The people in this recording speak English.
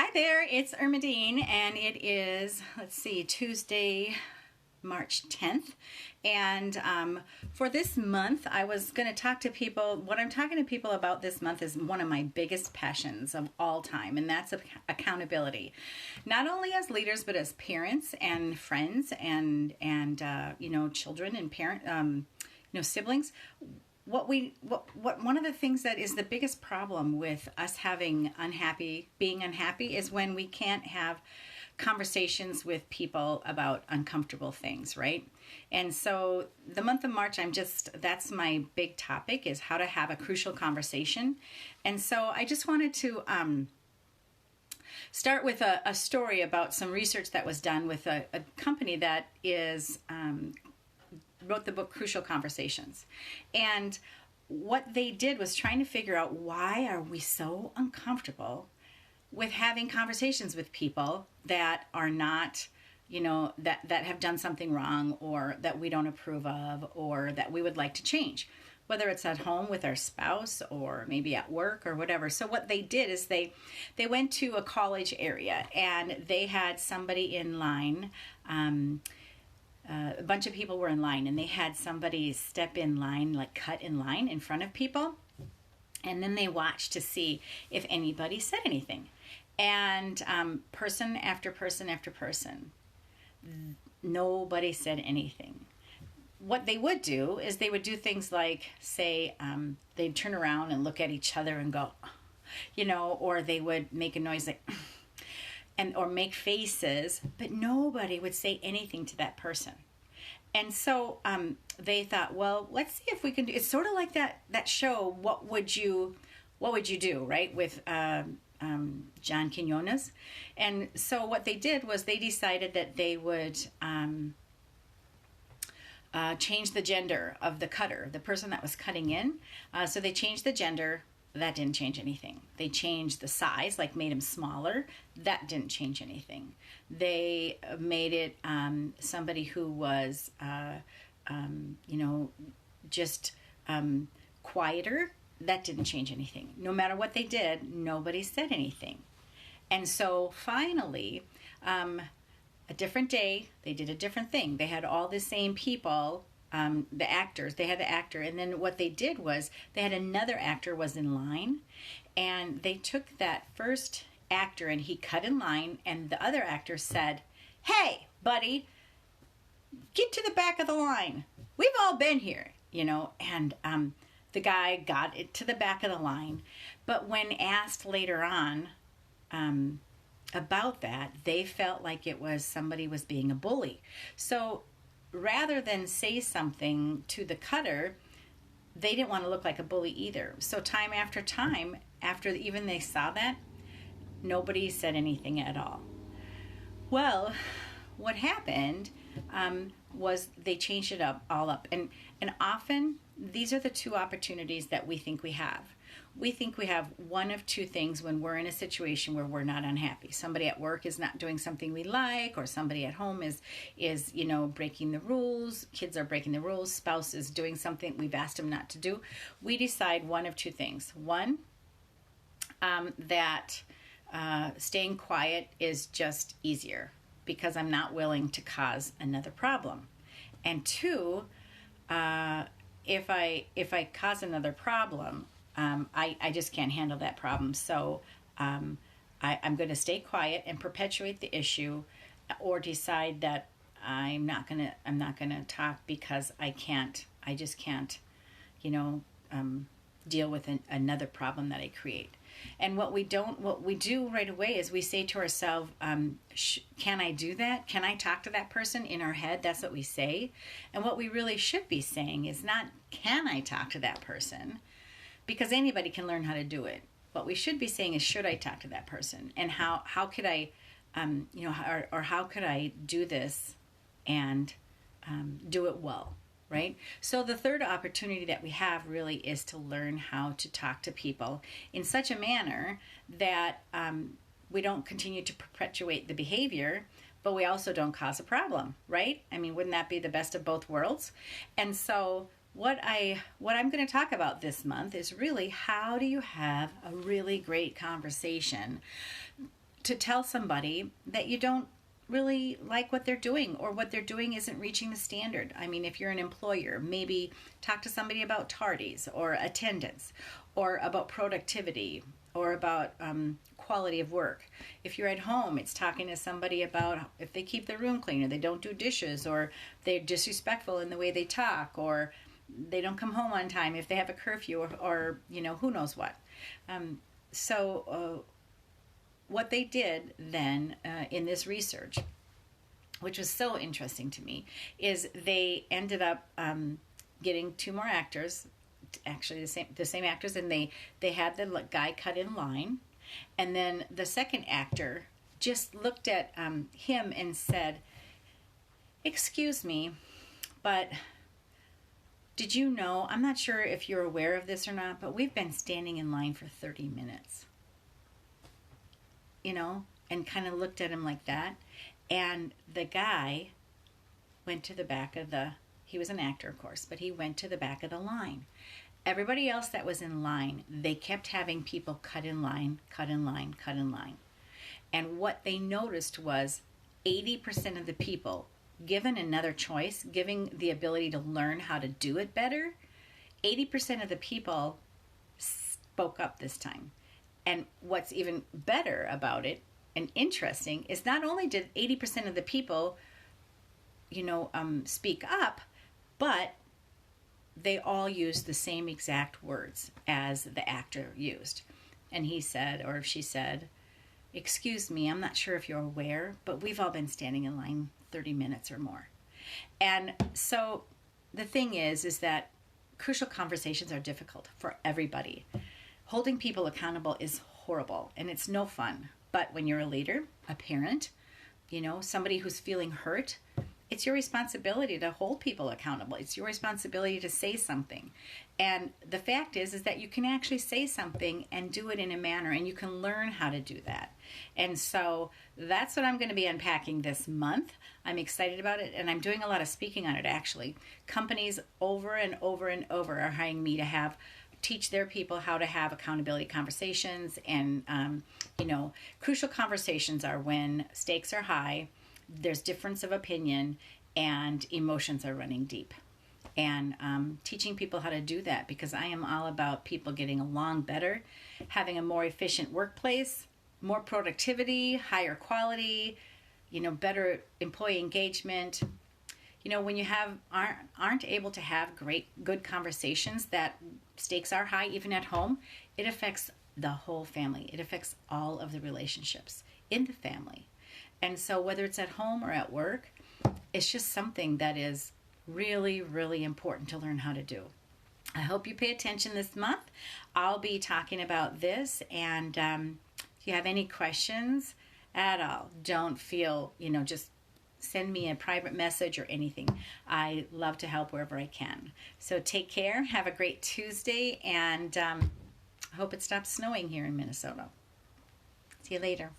Hi there, it's Ermedine, and it is, Tuesday, March 10th. And for this month, I was going to talk to people. What I'm talking to people about this month is one of my biggest passions of all time, and that's accountability. Not only as leaders, but as parents and friends and children and siblings. What one of the things that is the biggest problem with us being unhappy is when we can't have conversations with people about uncomfortable things, right? And so the month of March, that's my big topic, is how to have a crucial conversation. And so I just wanted to start with a story about some research that was done with a company that wrote the book Crucial Conversations. And what they did was trying to figure out, why are we so uncomfortable with having conversations with people that are not, that have done something wrong, or that we don't approve of, or that we would like to change, whether it's at home with our spouse or maybe at work or whatever. So what they did is they went to a college area, and they had somebody in line. A bunch of people were in line, and they had somebody step in line, like cut in line in front of people. And then they watched to see if anybody said anything. And person after person after person, nobody said anything. What they would do is they would do things like, say, they'd turn around and look at each other and go, or they would make a noise like, or make faces, but nobody would say anything to that person. And so they thought, well, let's see if we can do. It's sort of like that show, What Would You Do, right? With John Quinones. And so what they did was they decided that they would change the gender of the cutter, the person that was cutting in. So they changed the gender. That didn't change anything. They changed the size, like made him smaller. That didn't change anything. They made it somebody who was, just quieter. That didn't change anything. No matter what they did, nobody said anything. And so finally, a different day, they did a different thing. They had all the same people. The actors, they had the actor, and then what they did was they had another actor was in line, and they took that first actor and he cut in line, and the other actor said, "Hey, buddy, get to the back of the line. We've all been here," and the guy got it to the back of the line. But when asked later on about that, they felt like it was somebody was being a bully. So rather than say something to the cutter, they didn't want to look like a bully either. So time, after even they saw that, nobody said anything at all. Well, what happened was they changed it all up. And often these are the two opportunities that we think we have. We think we have one of two things when we're in a situation where we're not unhappy. Somebody at work is not doing something we like, or somebody at home is breaking the rules. Kids are breaking the rules. Spouse is doing something we've asked them not to do. We decide one of two things. One, that staying quiet is just easier because I'm not willing to cause another problem. And two, if I cause another problem, I just can't handle that problem. So I'm going to stay quiet and perpetuate the issue, or decide that I'm not going to talk because I just can't, deal with another problem that I create. And what we do right away is we say to ourselves, can I do that? Can I talk to that person? In our head, that's what we say. And what we really should be saying is not, can I talk to that person? Because anybody can learn how to do it. What we should be saying is, should I talk to that person? And how could I, or how could I do this and do it well, right? So the third opportunity that we have really is to learn how to talk to people in such a manner that we don't continue to perpetuate the behavior, but we also don't cause a problem, right? I mean, wouldn't that be the best of both worlds? And so what I'm going to talk about this month is really, how do you have a really great conversation to tell somebody that you don't really like what they're doing, or what they're doing isn't reaching the standard. I mean, if you're an employer, maybe talk to somebody about tardies or attendance, or about productivity, or about quality of work. If you're at home, it's talking to somebody about if they keep their room clean, or they don't do dishes, or they're disrespectful in the way they talk, or they don't come home on time if they have a curfew, or who knows what. So what they did then in this research, which was so interesting to me, is they ended up getting two more actors, actually the same actors, and they had the guy cut in line, and then the second actor just looked at him and said, "Excuse me, but did you know, I'm not sure if you're aware of this or not, but we've been standing in line for 30 minutes. And kind of looked at him like that. And the guy went to the back of he was an actor, of course, but he went to the back of the line. Everybody else that was in line, they kept having people cut in line, cut in line, cut in line. And what they noticed was 80% of the people, given another choice, giving the ability to learn how to do it better, 80% of the people spoke up this time. And what's even better about it and interesting is not only did 80% of the people, speak up, but they all used the same exact words as the actor used. And he said, or she said, "Excuse me, I'm not sure if you're aware, but we've all been standing in line 30 minutes or more." And so the thing is that crucial conversations are difficult for everybody. Holding people accountable is horrible, and it's no fun. But when you're a leader, a parent, somebody who's feeling hurt, it's your responsibility to hold people accountable. It's your responsibility to say something. And the fact is that you can actually say something and do it in a manner, and you can learn how to do that. And so that's what I'm going to be unpacking this month. I'm excited about it, and I'm doing a lot of speaking on it, actually. Companies over and over and over are hiring me to teach their people how to have accountability conversations. And, crucial conversations are when stakes are high, there's difference of opinion, and emotions are running deep. And teaching people how to do that, because I am all about people getting along better, having a more efficient workplace, more productivity, higher quality, better employee engagement. When you aren't able to have good conversations, that stakes are high, even at home, it affects the whole family. It affects all of the relationships in the family. And so whether it's at home or at work, it's just something that is really, really important to learn how to do. I hope you pay attention this month. I'll be talking about this, and if you have any questions at all, don't feel, just send me a private message or anything. I love to help wherever I can. So take care. Have a great Tuesday, and I hope it stops snowing here in Minnesota. See you later.